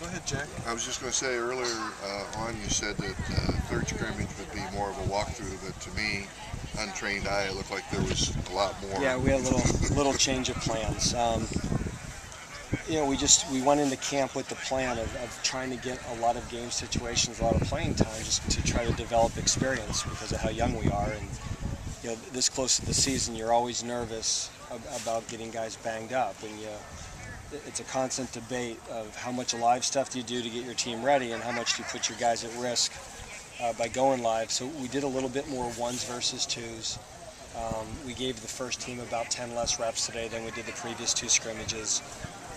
Go ahead, Jack. I was just going to say earlier on you said that third scrimmage would be more of a walkthrough, but to me, untrained eye, it looked like there was a lot more. Yeah, we had a little change of plans. We went into camp with the plan of trying to get a lot of game situations, a lot of playing time, just to try to develop experience because of how young we are. And this close to the season, you're always nervous about getting guys banged up, and it's a constant debate of how much live stuff do you do to get your team ready and how much do you put your guys at risk by going live. So we did a little bit more ones versus twos. We gave the first team about 10 less reps today than we did the previous two scrimmages,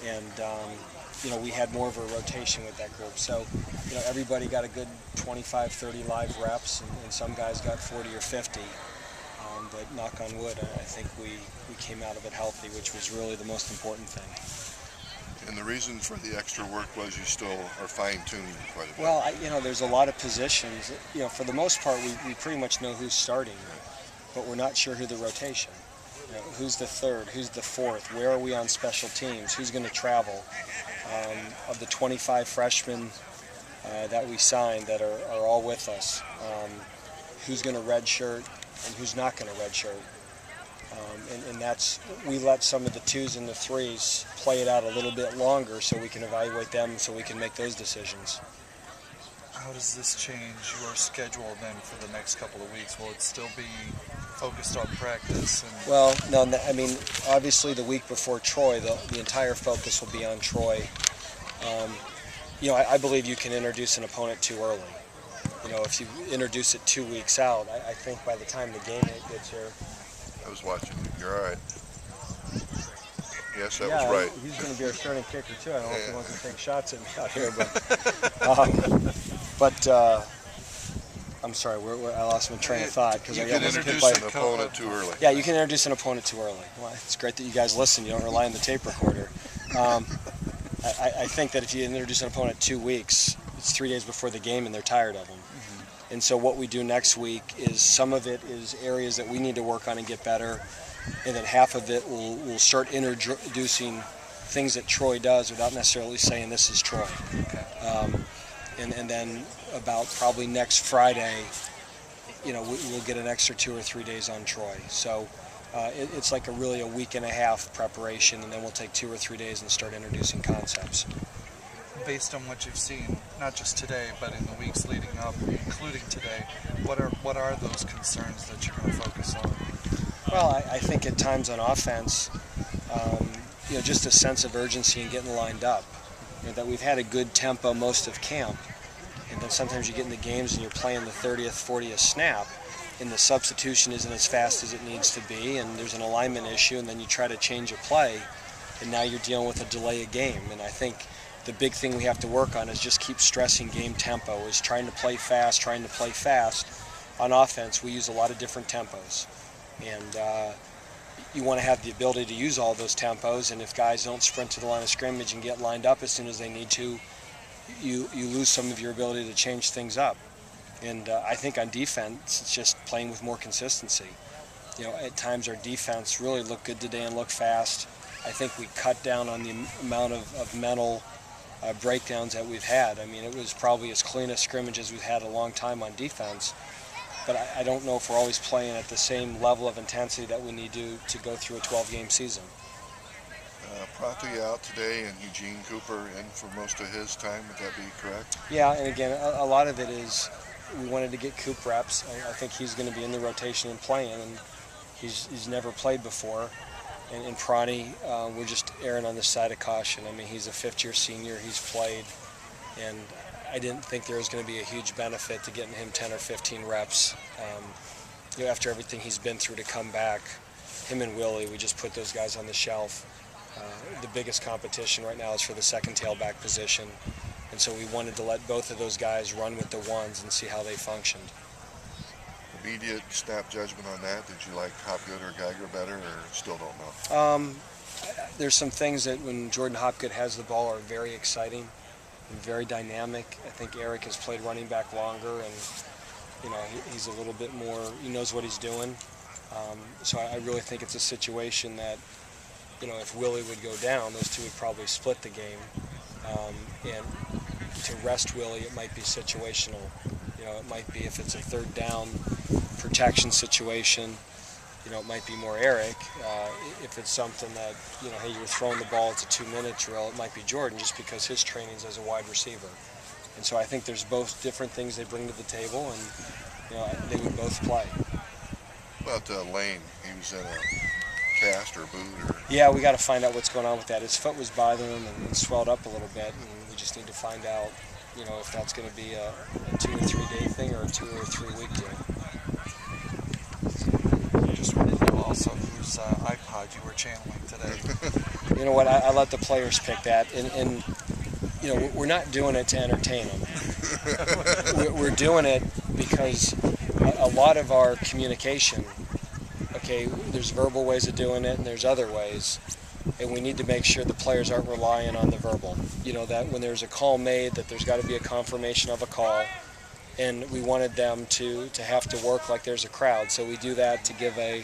and we had more of a rotation with that group. So everybody got a good 25, 30 live reps, and some guys got 40 or 50. But knock on wood, I think we came out of it healthy, which was really the most important thing. And the reason for the extra work was you still are fine-tuning quite a bit. Well, there's a lot of positions. For the most part, we pretty much know who's starting, but we're not sure who the rotation. Who's the third? Who's the fourth? Where are we on special teams? Who's going to travel? Of the 25 freshmen that we signed that are all with us, who's going to redshirt and who's not going to redshirt? And that's, we let some of the twos and the threes play it out a little bit longer so we can evaluate them, so we can make those decisions. How does this change your schedule then for the next couple of weeks? Will it still be focused on practice? Well, no, I mean, obviously the week before Troy, the entire focus will be on Troy. I believe you can introduce an opponent too early. If you introduce it 2 weeks out, I think by the time the game gets here. I was watching you. You're all right. Yes, that was Yeah, right. he's going to be our starting kicker too. I don't know if he wants to take shots at me out here, but I'm sorry, I lost my train of thought because You I can wasn't hit introduce by. an opponent too early. Yeah, you can introduce an opponent too early. Well, it's great that you guys listen. You don't rely on the tape recorder. I think that if you introduce an opponent 2 weeks, it's 3 days before the game and they're tired of them. And so what we do next week is some of it is areas that we need to work on and get better, and then half of it we'll start introducing things that Troy does without necessarily saying this is Troy. Okay. And then about probably next Friday, we'll get an extra 2 or 3 days on Troy. So it's like really a week and a half preparation, and then we'll take 2 or 3 days and start introducing concepts. Based on what you've seen, not just today, but in the weeks leading up, including today, what are those concerns that you're going to focus on? Well, I think at times on offense, just a sense of urgency in getting lined up. That we've had a good tempo most of camp, and then sometimes you get in the games and you're playing the 30th, 40th snap, and the substitution isn't as fast as it needs to be, and there's an alignment issue, and then you try to change a play, and now you're dealing with a delay of game. And I think the big thing we have to work on is just keep stressing game tempo, is trying to play fast. On offense, we use a lot of different tempos, and you want to have the ability to use all those tempos, and if guys don't sprint to the line of scrimmage and get lined up as soon as they need to, you lose some of your ability to change things up. And I think on defense, it's just playing with more consistency. At times our defense really looked good today and looked fast. I think we cut down on the amount of mental breakdowns that we've had. I mean, it was probably as clean a scrimmage as we've had a long time on defense. But I don't know if we're always playing at the same level of intensity that we need to go through a 12-game season. Prato out today, and Eugene Cooper in for most of his time. Would that be correct? Yeah, and again, a lot of it is we wanted to get Coop reps. I think he's going to be in the rotation and playing, and he's never played before. And Prani, we're just erring on the side of caution. I mean, he's a fifth-year senior. He's played, and I didn't think there was going to be a huge benefit to getting him 10 or 15 reps. After everything he's been through to come back, him and Willie, we just put those guys on the shelf. The biggest competition right now is for the second tailback position, and so we wanted to let both of those guys run with the ones and see how they functioned. Immediate snap judgment on that. Did you like Hopgood or Geiger better, or still don't know? There's some things that when Jordan Hopgood has the ball are very exciting and very dynamic. I think Eric has played running back longer, and he's a little bit more, he knows what he's doing. So I really think it's a situation that, if Willie would go down, those two would probably split the game. And to rest Willie, it might be situational. It might be if it's a third down protection situation. It might be more Eric. If it's something that, hey, you're throwing the ball, it's a 2-minute drill, it might be Jordan, just because his training's as a wide receiver. And so I think there's both different things they bring to the table, and they would both play. What about Lane? He was in a cast or boot or... Yeah, we got to find out what's going on with that. His foot was bothering him and swelled up a little bit, and we just need to find out, if that's going to be a 2 or 3 day thing or a 2 or 3 week deal. Just wanted to know also whose iPod you were channeling today. You know what? I let the players pick that, and we're not doing it to entertain them. We're doing it because a lot of our communication, okay, there's verbal ways of doing it and there's other ways, and we need to make sure the players aren't relying on the verbal. That when there's a call made, that there's got to be a confirmation of a call, and we wanted them to have to work like there's a crowd. So we do that to give a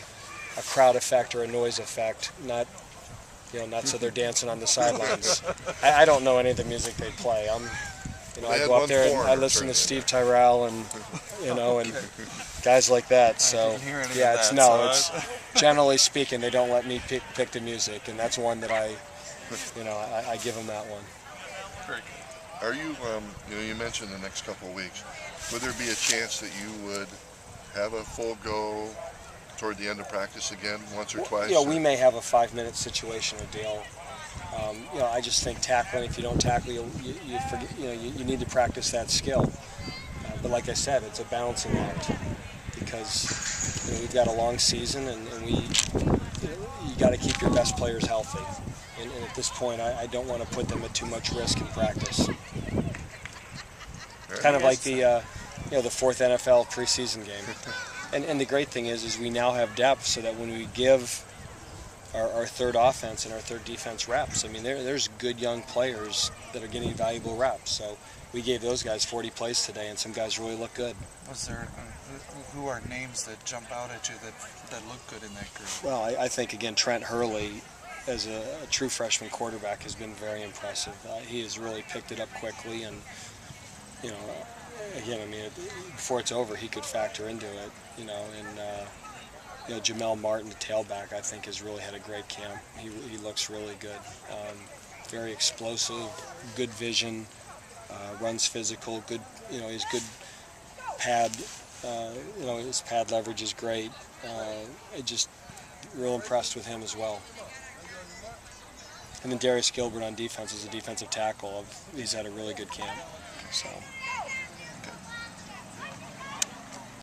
crowd effect or a noise effect, not so they're dancing on the sidelines. I don't know any of the music they play. I go up there and I listen to Steve Tyrell and and guys like that. So yeah, it's generally speaking, they don't let me pick the music, and that's one that I give them that one. Are you you mentioned the next couple of weeks. Would there be a chance that you would have a full go toward the end of practice again, once or twice? We may have a 5-minute situational deal. I just think tackling, if you don't tackle, you forget, you need to practice that skill. But like I said, it's a balancing act because we've got a long season, and you got to keep your best players healthy. And at this point, I don't want to put them at too much risk in practice. It's kind of like the fourth NFL preseason game. And the great thing is we now have depth, so that when we give our third offense and our third defense reps, there's good young players that are getting valuable reps. So we gave those guys 40 plays today, and some guys really look good. Was there who are names that jump out at you that look good in that group? Well, I think again Trent Hurley, as a true freshman quarterback, has been very impressive. He has really picked it up quickly, and before it's over, he could factor into it. Jamel Martin, the tailback, I think has really had a great camp. He looks really good. Very explosive, good vision, runs physical, good. He's good pad. His pad leverage is great. Just real impressed with him as well. And then Darius Gilbert on defense is a defensive tackle. He's had a really good camp. So.